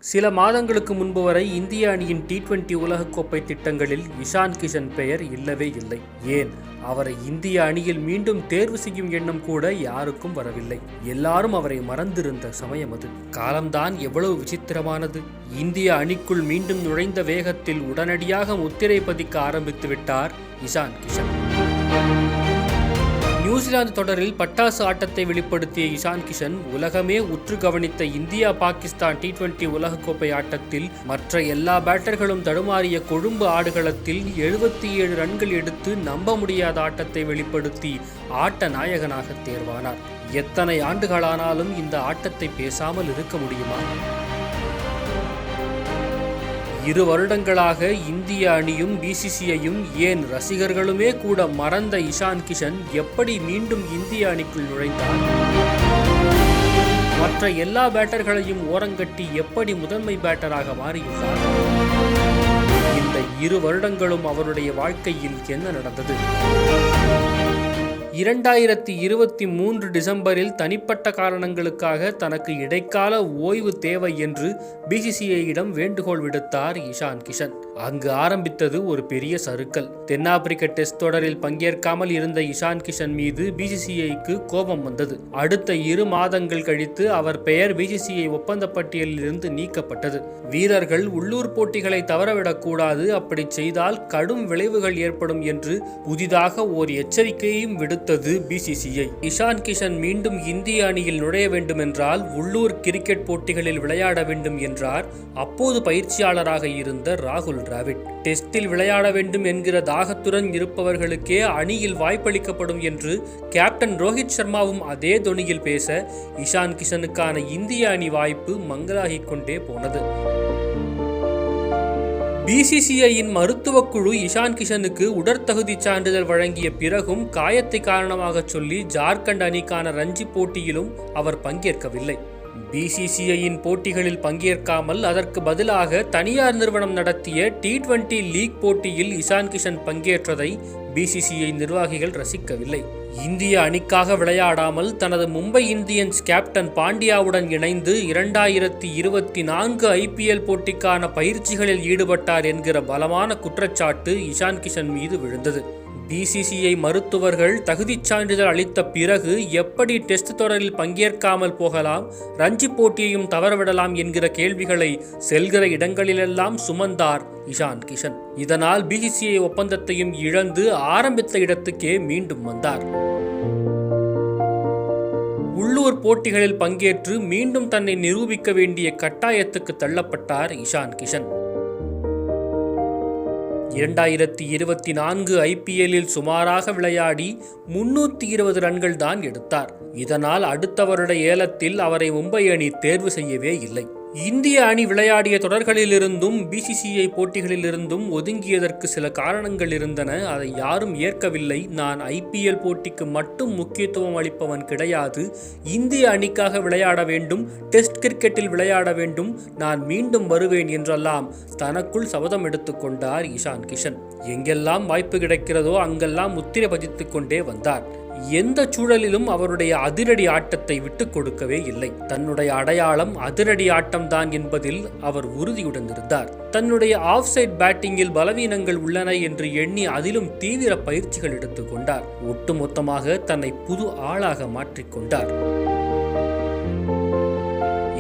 சில மாதங்களுக்கு முன்பு வரை இந்திய அணியின் T20 உலகக்கோப்பை திட்டங்களில் இஷான் கிஷன் பெயர் இல்லவே இல்லை. ஏன், அவரை இந்திய அணியில் மீண்டும் தேர்வு செய்யும் எண்ணம் கூட யாருக்கும் வரவில்லை. எல்லாரும் அவரை மறந்திருந்த சமயம் அது. காலம்தான் எவ்வளவு விசித்திரமானது. இந்திய அணிக்குள் மீண்டும் நுழைந்த வேகத்தில் உடனடியாக முத்திரை பதிக்க ஆரம்பித்து விட்டார் இஷான் கிஷன். நியூசிலாந்து தொடரில் பட்டாசு ஆட்டத்தை வெளிப்படுத்திய இஷான் கிஷன் உலகமே உற்று கவனித்த இந்தியா பாகிஸ்தான் T20 உலகக்கோப்பை ஆட்டத்தில் மற்ற எல்லா பேட்டர்களும் தடுமாறிய கொழும்பு ஆடுகளத்தில் 77 ரன்கள் எடுத்து நம்ப முடியாத ஆட்டத்தை வெளிப்படுத்தி ஆட்ட நாயகனாக தேர்வானார். எத்தனை ஆண்டுகளானாலும் இந்த ஆட்டத்தை பேசாமல் இருக்க முடியுமா? 2 வருடங்களாக இந்திய அணியும் BCCIயும் ஏன் ரசிகர்களுமே கூட மறந்த இஷான் கிஷன் எப்படி மீண்டும் இந்திய அணிக்குள் நுழைந்தார்? மற்ற எல்லா பேட்டர்களையும் ஓரங்கட்டி எப்படி முதன்மை பேட்டராக மாறியுள்ளார்? இந்த 2 வருடங்களும் அவருடைய வாழ்க்கையில் என்ன நடந்தது? 2023 டிசம்பரில் தனிப்பட்ட காரணங்களுக்காக தனக்கு இடைக்கால ஓய்வு தேவை என்று BCCIயிடம் வேண்டுகோள் விடுத்தார் இஷான் கிஷன். அங்கு ஆரம்பித்தது ஒரு பெரிய சறுக்கல். தென்னாப்பிரிக்க டெஸ்ட் தொடரில் பங்கேற்காமல் இருந்த இஷான் கிஷன் மீது BCCIக்கு கோபம் வந்தது. அடுத்த 2 மாதங்கள் கழித்து அவர் பெயர் BCCI ஒப்பந்த பட்டியலில் இருந்து நீக்கப்பட்டது. வீரர்கள் உள்ளூர் போட்டிகளை தவறவிடக்கூடாது, அப்படி செய்தால் கடும் விளைவுகள் ஏற்படும் என்று புதிதாக ஓர் எச்சரிக்கையையும் விடுத்தது BCCI. இஷான் கிஷன் மீண்டும் இந்திய அணியில் நுழைய வேண்டும் என்றால் உள்ளூர் கிரிக்கெட் போட்டிகளில் விளையாட வேண்டும் என்றார் அப்போது பயிற்சியாளராக இருந்த ராகுல் டிராவிட். டெஸ்டில் விளையாட வேண்டும் என்கிற தாகத்துடன் இருப்பவர்களுக்கே அணியில் வாய்ப்பளிக்கப்படும் என்று கேப்டன் ரோஹித் சர்மாவும் அதே தொனியில் பேச இஷான் கிஷனுக்கான இந்திய அணி வாய்ப்பு மங்கலாகிக் கொண்டே போனது. BCCIயின் மருத்துவக் குழு இஷான் கிஷனுக்கு உடற்தகுதி சான்றிதழ் வழங்கிய பிறகும் காயத்தை காரணமாக சொல்லி ஜார்க்கண்ட் அணிக்கான ரஞ்சி போட்டியிலும் அவர் பங்கேற்கவில்லை. BCCIயின் போட்டிகளில் பங்கேற்காமல் அதற்கு பதிலாக தனியார் நிறுவனம் நடத்திய T20 லீக் போட்டியில் இஷான் கிஷன் பங்கேற்றதை BCCI நிர்வாகிகள் ரசிக்கவில்லை. இந்திய அணிக்காக விளையாடாமல் தனது மும்பை இந்தியன்ஸ் கேப்டன் பாண்டியாவுடன் இணைந்து 2024 IPL போட்டிக்கான பயிற்சிகளில் ஈடுபட்டார் என்கிற பலமான குற்றச்சாட்டு இஷான் கிஷன் மீது விழுந்தது. BCCI மருத்துவர்கள் தகுதிச் சான்றிதழ் அளித்த பிறகு எப்படி டெஸ்ட் தொடரில் பங்கேற்காமல் போகலாம், ரஞ்சி போட்டியையும் தவறவிடலாம் என்கிற கேள்விகளை செல்கிற இடங்களிலெல்லாம் சுமந்தார் இஷான் கிஷன். இதனால் BCCI ஒப்பந்தத்தையும் இழந்து ஆரம்பித்த இடத்துக்கே மீண்டும் வந்தார். உள்ளூர் போட்டிகளில் பங்கேற்று மீண்டும் தன்னை நிரூபிக்க வேண்டிய கட்டாயத்துக்கு தள்ளப்பட்டார் இஷான் கிஷன். 2024 IPLலில் சுமாராக விளையாடி 320 ரன்கள் தான் எடுத்தார். இதனால் அடுத்த வருட ஏலத்தில் அவரை மும்பை அணி தேர்வு செய்யவே இல்லை. இந்திய அணி விளையாடிய தொடர்களிலிருந்தும் BCCI போட்டிகளிலிருந்தும் ஒதுங்கியதற்கு சில காரணங்கள் இருந்தன. அதை யாரும் ஏற்கவில்லை. நான் IPL போட்டிக்கு மட்டும் முக்கியத்துவம் அளிப்பவன் கிடையாது, இந்திய அணிக்காக விளையாட வேண்டும், டெஸ்ட் கிரிக்கெட்டில் விளையாட வேண்டும், நான் மீண்டும் வருவேன் என்றெல்லாம் தனக்குள் சபதம் எடுத்துக்கொண்டார் இஷான் கிஷன். எங்கெல்லாம் வாய்ப்பு கிடைக்கிறதோ அங்கெல்லாம் முத்திரை பதித்துக் கொண்டே வந்தார். எந்த சூழலிலும் அவருடைய அதிரடி ஆட்டத்தை விட்டுக் கொடுக்கவே இல்லை. தன்னுடைய அடையாளம் அதிரடி ஆட்டம்தான் என்பதில் அவர் உறுதியுடன் இருந்தார். தன்னுடைய ஆஃப் சைட் பேட்டிங்கில் பலவீனங்கள் உள்ளன என்று எண்ணி அதிலும் தீவிர பயிற்சிகள் எடுத்துக்கொண்டார். ஒட்டுமொத்தமாக தன்னை புது ஆளாக மாற்றிக்கொண்டார்.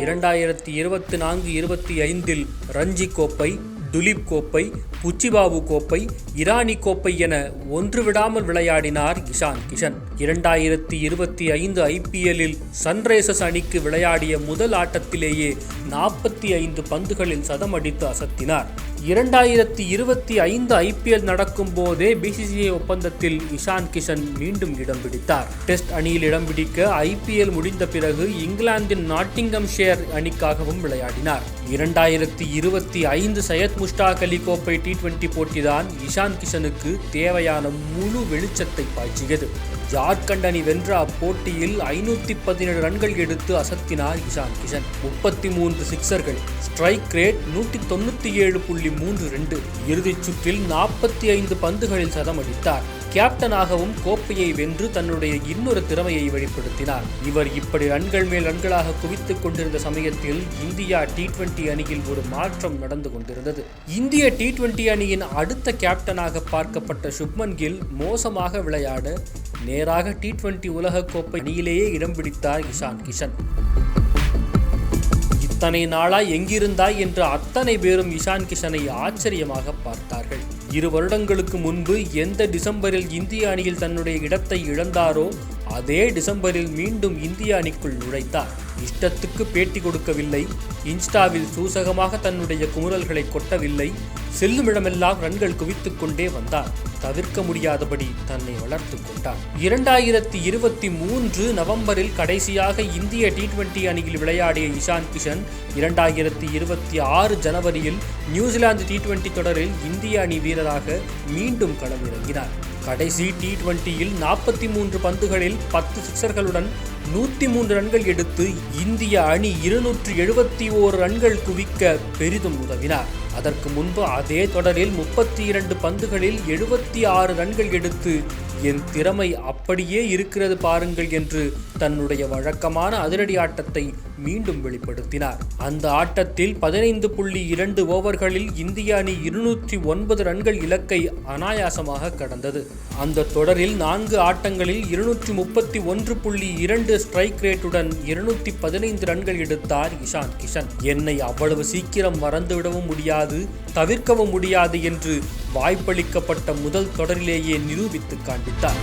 2024-25 ரஞ்சி கோப்பை, துலீப் கோப்பை, புச்சிபாபு கோப்பை, இரானி கோப்பை என ஒன்று விடாமல் விளையாடினார் இஷான் கிஷன். 2025 IPLலில் சன்ரைசர்ஸ் அணிக்கு விளையாடிய முதல் ஆட்டத்திலேயே 45 பந்துகளில் சதம் அடித்து அசத்தினார். 2025 IPL நடக்கும் போதே BCCI ஒப்பந்தத்தில் இஷான் கிஷன் மீண்டும் இடம் பிடித்தார். டெஸ்ட் அணியில் இடம் பிடிக்க IPL முடிந்த பிறகு இங்கிலாந்தின் நாட்டிங்கம்ஷையர் அணிக்காகவும் விளையாடினார். 2025 சையத் முஷ்டாக் அலி கோப்பை T20 போட்டிதான் இஷான் கிஷனுக்கு தேவையான முழு வெளிச்சத்தை பாய்ச்சியது. ஜார்க்கண்ட் அணி வென்ற அப்போட்டியில் 517 ரன்கள் எடுத்து அசத்தினார் இஷான் கிஷன். 33 சிக்சர்கள், ஸ்ட்ரைக் ரேட் 197.32. இறுதிச் சுற்றில் 45 பந்துகளில் சதம் அடித்தார். கேப்டனாகவும் கோப்பையை வென்று தன்னுடைய இன்னொரு திறமையை வெளிப்படுத்தினார். இவர் இப்படி ரன்கள் மேல் ரன்களாக குவித்துக் கொண்டிருந்த சமயத்தில் இந்தியா T20 அணியில் ஒரு மாற்றம் நடந்து கொண்டிருந்தது. இந்திய T20 அணியின் அடுத்த கேப்டனாக பார்க்கப்பட்ட சுப்மன் கில் மோசமாக விளையாட நேராக T20 உலகக்கோப்பை அணியிலேயே இடம் பிடித்தார் இஷான் கிஷன். இத்தனை நாளாய் எங்கிருந்தாய் என்று அத்தனை பேரும் இஷான் கிஷனை ஆச்சரியமாக பார்த்தார்கள். 2 வருடங்களுக்கு முன்பு எந்த டிசம்பரில் இந்திய அணியில் தன்னுடைய இடத்தை இழந்தாரோ அதே டிசம்பரில் மீண்டும் இந்திய அணிக்குள் நுழைத்தார். இஷ்டத்துக்கு பேட்டி கொடுக்கவில்லை, இன்ஸ்டாவில் சூசகமாக தன்னுடைய குமுறல்களை கொட்டவில்லை, செல்லுமிடமெல்லாம் ரன்கள் குவித்துக் கொண்டே வந்தார். தவிர்க்க முடியாதபடி தன்னை வளர்த்து கொண்டார். 2023 நவம்பரில் கடைசியாக இந்திய T20 அணியில் விளையாடிய இஷான் கிஷன் 2026 ஜனவரியில் நியூசிலாந்து T20 தொடரில் இந்திய அணி வீரராக மீண்டும் களமிறங்கினார். கடைசி T20யில் 43 பந்துகளில் 10 சிக்சர்களுடன் 103 ரன்கள் எடுத்து இந்திய அணி 271 ரன்கள் குவிக்க பெரிதும் உதவினார். அதற்கு முன்பு அதே தொடரில் 32 பந்துகளில் 76 ரன்கள் எடுத்து என் திறமை அப்படியே இருக்கிறது பாருங்கள் என்று தன்னுடைய வழக்கமான அதிரடி ஆட்டத்தை மீண்டும் வெளிப்படுத்தினார். அந்த ஆட்டத்தில் 15.2 ஓவர்களில் இந்திய அணி 209 ரன்கள் இலக்கை அனாயாசமாக கடந்தது. அந்த தொடரில் 4 ஆட்டங்களில் 231.2 ஸ்ட்ரைக் ரேட்டுடன் 215 ரன்கள் எடுத்தார் இஷான் கிஷன். என்னை அவ்வளவு சீக்கிரம் மறந்துவிடவும் முடியாது, தவிர்க்கவும் முடியாது என்று வாய்ப்பளிக்கப்பட்ட முதல் தொடரிலேயே நிரூபித்து காண்பித்தார்.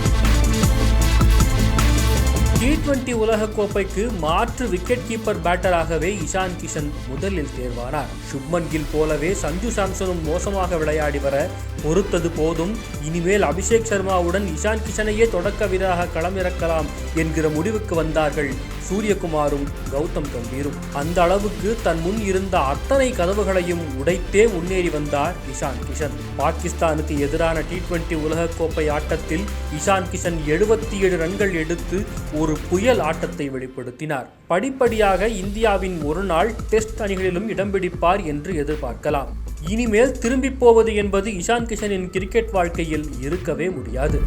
T20 உலகக்கோப்பைக்கு மாற்று விக்கெட் கீப்பர் பேட்டராகவே இஷான் கிஷன் முதலில் தேர்வானார். சுப்மன் கில் போலவே சஞ்சு சாம்சனும் மோசமாக விளையாடி வர பொறுத்தது போதும், இனிமேல் அபிஷேக் சர்மாவுடன் இஷான் கிஷனையே தொடக்க வீரராக களமிறக்கலாம் என்கிற முடிவுக்கு வந்தார்கள் சூரியகுமாரும் கௌதம் கம்பீரும். அந்த அளவுக்கு தன் முன் இருந்த அத்தனை கதவுகளையும் உடைத்தே முன்னேறி வந்தார் இஷான் கிஷன். பாகிஸ்தானுக்கு எதிரான T20 உலகக்கோப்பை ஆட்டத்தில் இஷான் கிஷன் 77 ரன்கள் எடுத்து ஒரு புயல் ஆட்டத்தை வெளிப்படுத்தினார். படிப்படியாக இந்தியாவின் ஒருநாள் டெஸ்ட் அணிகளிலும் இடம் பிடிப்பார் என்று எதிர்பார்க்கலாம். இனிமேல் திரும்பி போவது என்பது இஷான் கிஷனின் கிரிக்கெட் வாழ்க்கையில் இருக்கவே முடியாது.